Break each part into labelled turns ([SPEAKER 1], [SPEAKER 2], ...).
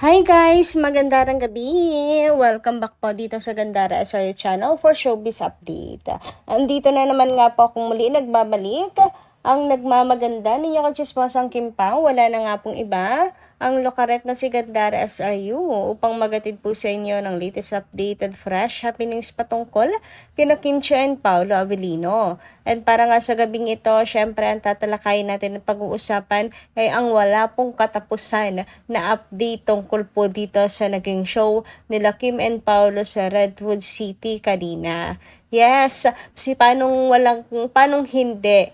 [SPEAKER 1] Hi guys! Magandang gabi! Welcome back po dito sa Gandara SRU channel for Showbiz Update. Andito na naman nga po akong muli nagbabalik. Ang nagmamaganda ninyo katsisposang Kim Pao, wala na nga pong iba, ang lokaret na si Gandara SRU upang magatid po sa inyo ng latest updated fresh happenings patungkol kina Kim Chiu and Paolo Avellino. And para nga sa gabing ito, syempre ang tatalakayin natin at pag-uusapan ay ang wala pong katapusan na update tungkol po dito sa naging show nila Kim and Paolo sa Redwood City kanina. Yes, panong hindi,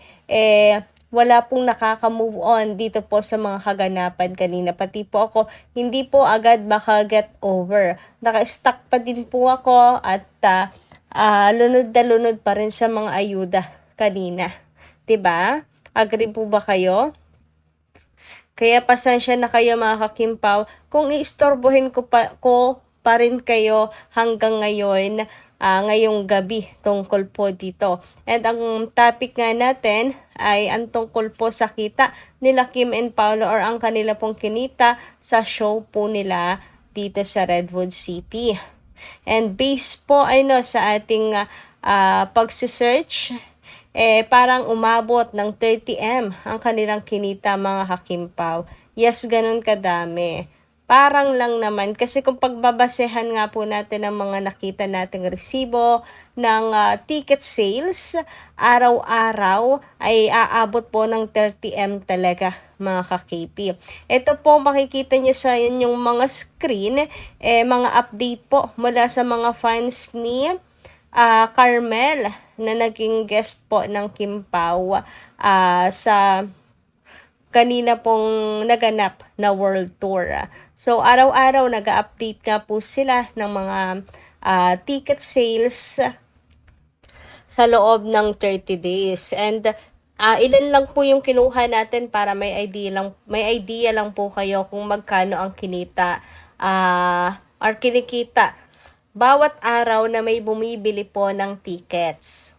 [SPEAKER 1] wala pong nakaka-move on dito po sa mga kaganapan kanina. Pati po ako, hindi po agad maka-get over. Naka-stuck pa din po ako at lunod na lunod pa rin sa mga ayuda kanina. 'Di ba? Agree po ba kayo? Kaya pasensya na kayo mga kakimpaw kung iistorbohin ko pa rin kayo hanggang ngayon, ngayong gabi tungkol po dito. And ang topic nga natin ay ang tungkol po sa kita nila Kim and Paolo or ang kanila pong kinita sa show po nila dito sa Redwood City. And based po sa ating pagsisearch, parang umabot ng 30M ang kanilang kinita mga kakimpaw. Yes, ganun kadami. Parang lang naman kasi kung pagbabasehan nga po natin ang mga nakita nating resibo ng ticket sales, araw-araw ay aabot po ng 30M talaga mga ka-KP. Ito po makikita niyo sa inyong mga screen, mga update po mula sa mga fans ni Carmel na naging guest po ng Kim Pao sa kanina pong naganap na world tour. So araw-araw nag-update nga po sila ng mga ticket sales sa loob ng 30 days. And ilan lang po yung kinuha natin para may idea lang po kayo kung magkano ang kinita or kinikita bawat araw na may bumibili po ng tickets.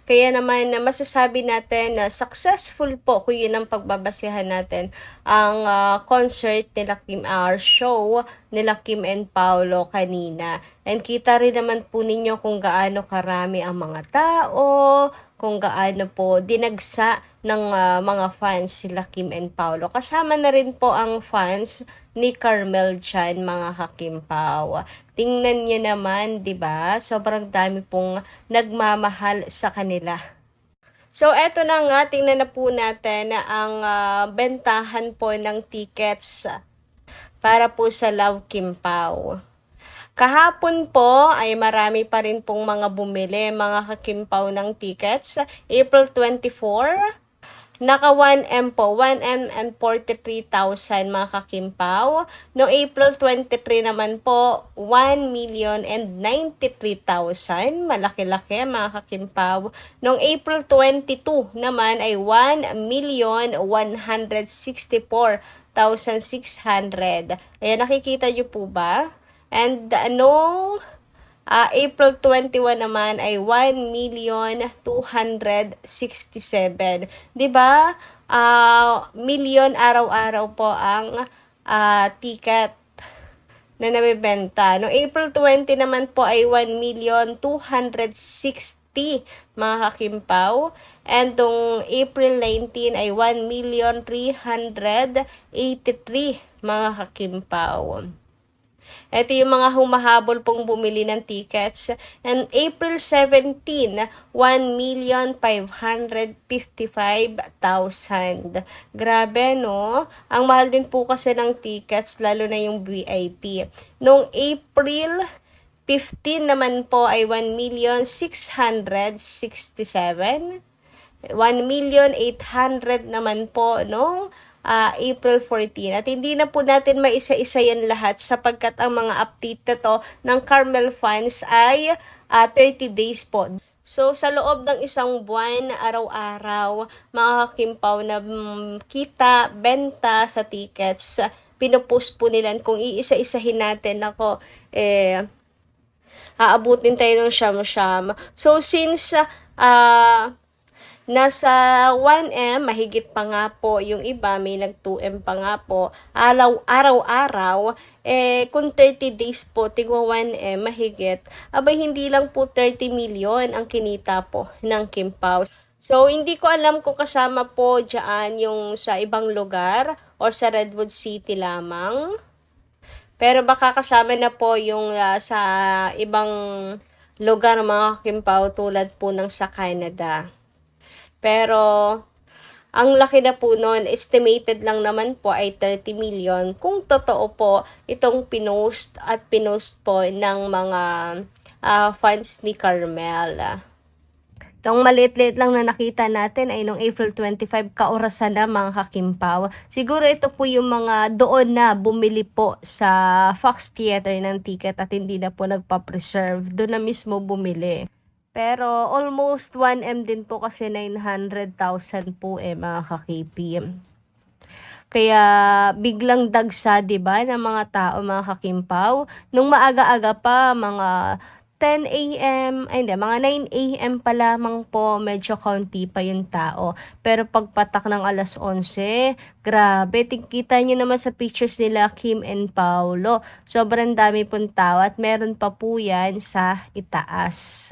[SPEAKER 1] Kaya naman masasabi natin na successful po kung yun ang pagbabasehan natin ang concert nila show nila Kim and Paolo kanina. And kita rin naman po ninyo kung gaano karami ang mga tao, kung gaano po dinagsa ng mga fans sila Kim and Paolo. Kasama na rin po ang fans ni Carmel Chan mga kakimpaw. Tingnan niyo naman, 'di ba? Sobrang dami pong nagmamahal sa kanila. So eto na nga, tingnan na po natin ang bentahan po ng tickets para po sa Love Kim Pao. Kahapon po ay marami pa rin pong mga bumili mga kakimpaw ng tickets. April 24, naka 1M po, 1M and 43,000 mga kakimpaw. No April 23 naman po, 1,093,000. Malaki-laki mga kakimpaw. Noong April 22 naman ay 1,164,600. Ayan, nakikita nyo po ba? And April 21 naman ay 1,267,000. 'Di ba? Million araw-araw po ang ticket na nabebenta. No April 20 naman po ay 1,260,000 mga kakimpaw. And tong April 19 ay 1,383,000 mga kakimpaw. Ito yung mga humahabol pong bumili ng tickets. And April 17, 1,555,000. Grabe, no? Ang mahal din po kasi ng tickets, lalo na yung VIP. Noong April 15 naman po ay 1,667,000. 1,800,000 naman po, no? April 14. At hindi na po natin maisa-isa yan lahat sapagkat ang mga update na to ng Carmel fans ay 30 days po. So, sa loob ng isang buwan, araw-araw, mga kakimpaw na kita, benta sa tickets, pinupost po nila. Kung iisa-isahin natin, aabutin tayo ng siyam-siyam. So, since Nasa 1M, mahigit pa nga po yung iba, may nag 2M pa nga po. Araw-araw, kung 30 days po, tigwa 1M, mahigit, abay hindi lang po 30 million ang kinita po ng Kim Pao. So, hindi ko alam kung kasama po dyan yung sa ibang lugar o sa Redwood City lamang. Pero baka kasama na po yung sa ibang lugar mga Kim Pao tulad po ng sa Canada. Pero, ang laki na po nun, estimated lang naman po ay 30 million kung totoo po itong pinost po ng mga fans ni Carmel. Itong maliit-liit lang na nakita natin ay noong April 25, kaorasan na mga kakimpaw. Siguro ito po yung mga doon na bumili po sa Fox Theater ng ticket at hindi na po nagpa-preserve. Doon na mismo bumili. Pero almost 1M din po kasi 900,000 po mga ka-KP. Kaya biglang dagsa, 'di ba, ng mga tao mga kakimpaw. Nung maaga-aga pa, mga 10 AM, ay hindi, mga 9 AM pa lamang po, medyo kaunti pa yung tao. Pero pagpatak ng alas 11, grabe, kita nyo naman sa pictures nila Kim and Paolo. Sobrang dami pong tao at meron pa po yan sa itaas.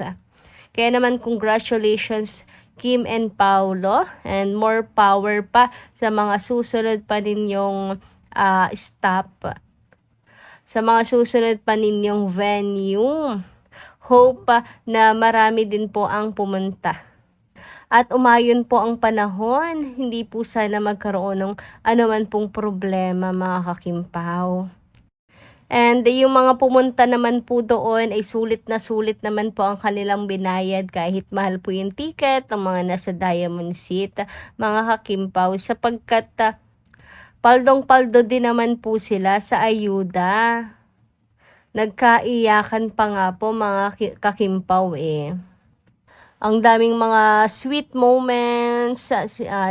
[SPEAKER 1] Kaya naman congratulations Kim and Paolo, and more power pa sa mga susunod pa ninyong stop. Sa mga susunod pa ninyong venue. Hope na marami din po ang pumunta. At umayon po ang panahon, hindi po sana magkaroon ng anuman pong problema mga kakimpaw. And yung mga pumunta naman po doon ay sulit naman po ang kanilang binayad kahit mahal po yung ticket ng mga nasa Diamond Seat, mga kakimpaw, sapagkat paldong-paldo din naman po sila sa ayuda. Nagkaiyakan pa nga po mga kakimpaw Ang daming mga sweet moments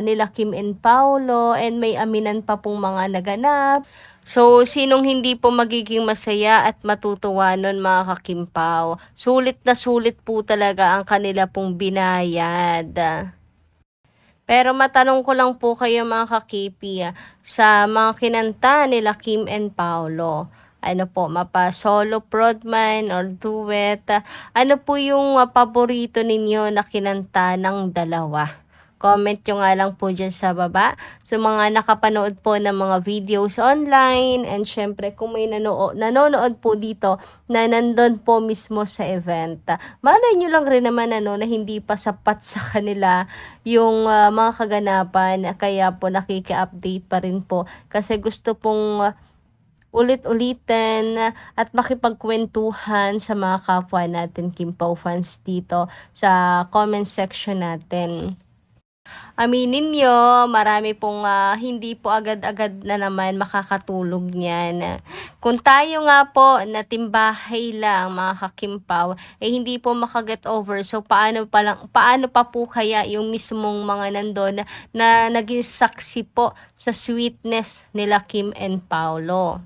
[SPEAKER 1] nila Kim and Paolo, and may aminan pa pong mga naganap. So, sinong hindi po magiging masaya at matutuwa nun mga kakimpaw? Sulit na sulit po talaga ang kanila pong binayad. Pero matanong ko lang po kayo mga kakipi, sa mga kinanta nila Kim and Paolo, ano po, mapa solo prod man or duet, ano po yung paborito ninyo na kinanta ng dalawa? Comment nyo nga lang po dyan sa baba. So mga nakapanood po ng mga videos online, and syempre kung may nanonood po dito na nandun po mismo sa event, malay nyo lang rin naman na hindi pa sapat sa kanila yung mga kaganapan, kaya po nakiki-update pa rin po kasi gusto pong ulit-ulitin at makipagkwentuhan sa mga kapwa natin Kim Pao fans dito sa comment section natin. Aminin nyo, marami pong hindi po agad-agad na naman makakatulog niyan. Kung tayo nga po na timbahay lang mga kakimpaw, hindi po makaget over. So paano pa po kaya yung mismong mga nandun na naging saksi po sa sweetness nila Kim and Paolo.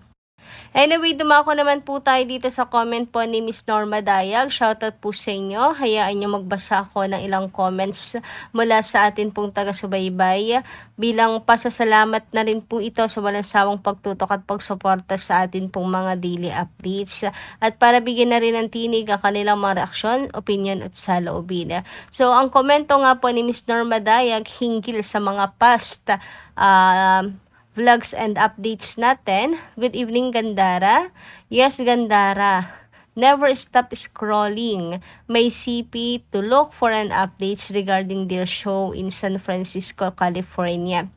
[SPEAKER 1] Anyway, dumako naman po tayo dito sa comment po ni Miss Norma Dayag. Shoutout po sa inyo. Hayaan nyo magbasa ako ng ilang comments mula sa atin pong taga-subaybay. Bilang pasasalamat na rin po ito sa walang sawang pagtutok at pagsuporta sa atin pong mga daily updates. At para bigyan na rin ng tinig ang kanilang mga reaksyon, opinion at saloobin. So, ang komento nga po ni Miss Norma Dayag hinggil sa mga past vlogs and updates natin. Good evening, Gandara. Yes, Gandara. Never stop scrolling my CP to look for an updates regarding their show in San Francisco, California.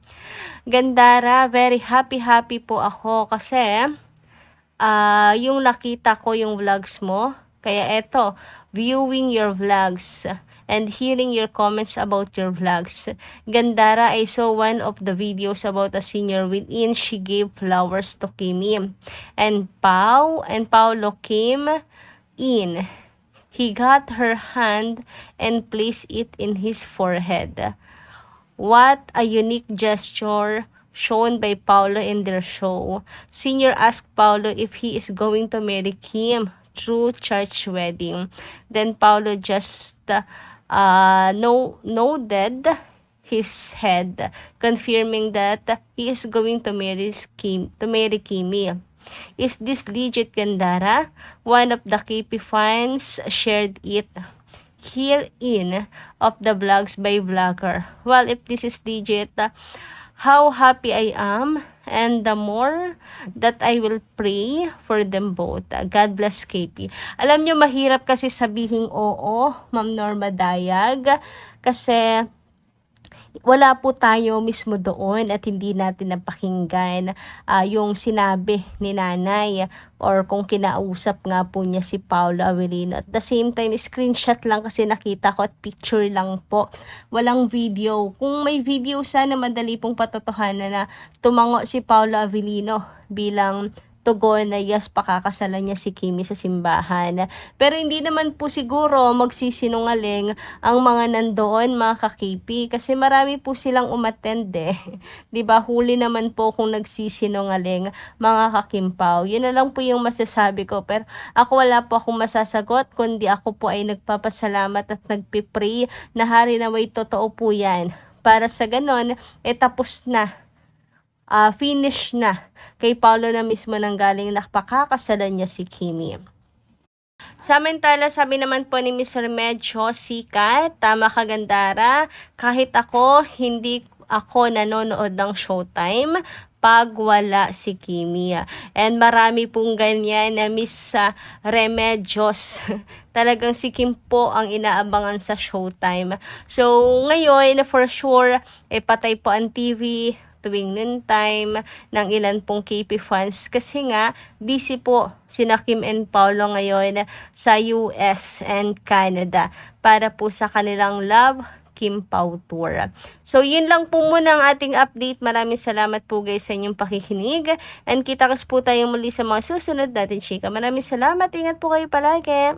[SPEAKER 1] Gandara, very happy po ako kasi yung nakita ko yung vlogs mo. Kaya eto, viewing your vlogs and hearing your comments about your vlogs. Gandara, I saw one of the videos about a senior wherein she gave flowers to Kimi. And Paolo came in. He got her hand and placed it in his forehead. What a unique gesture shown by Paolo in their show. Senior asked Paolo if he is going to marry Kim through church wedding. Then Paolo just nodded his head, confirming that he is going to marry Kimi. Is this legit, Gandara? One of the KP fans shared it here in of the vlogs by vlogger. Well, if this is legit, how happy I am, and the more that I will pray for them both. God bless KP. Alam nyo, mahirap kasi sabihing oo, Ma'am Norma Dayag, kasi wala po tayo mismo doon at hindi natin napakinggan yung sinabi ni nanay or kung kinausap nga po niya si Paolo Avellino. At the same time, screenshot lang kasi nakita ko at picture lang po. Walang video. Kung may video, sana madali pong patotohanan na tumango si Paolo Avellino bilang tugon na yes, pakakasalan niya si Kimi sa simbahan. Pero hindi naman po siguro magsisinungaling ang mga nandoon, mga ka-KP, kasi marami po silang umattend eh. 'Di ba? Huli naman po kung nagsisinungaling, mga kakimpaw. Yun na lang po yung masasabi ko. Pero ako wala po akong masasagot, kundi ako po ay nagpapasalamat at nagpipray na hari naway totoo po yan. Para sa ganon, tapos na. Finish na kay Paolo na mismo nang galing na pakakasalan niya si Kimi. Samantala, sabi naman po ni Mr. Medyo Sikat, tama ka Gandara, kahit ako, hindi ako nanonood ng Showtime pag wala si Kimi. And marami pong ganyan na Miss Remedios. Talagang si Kim po ang inaabangan sa Showtime. So, ngayon, for sure, patay po ang TV tuwing noontime ng ilan pong KP fans kasi nga busy po sina Kim and Paolo ngayon sa US and Canada para po sa kanilang Love Kim Pao Tour. So yun lang po muna ang ating update. Maraming salamat po guys sa inyong pakikinig and kita-kits po tayo muli sa mga susunod natin chika. Maraming salamat. Ingat po kayo palagi.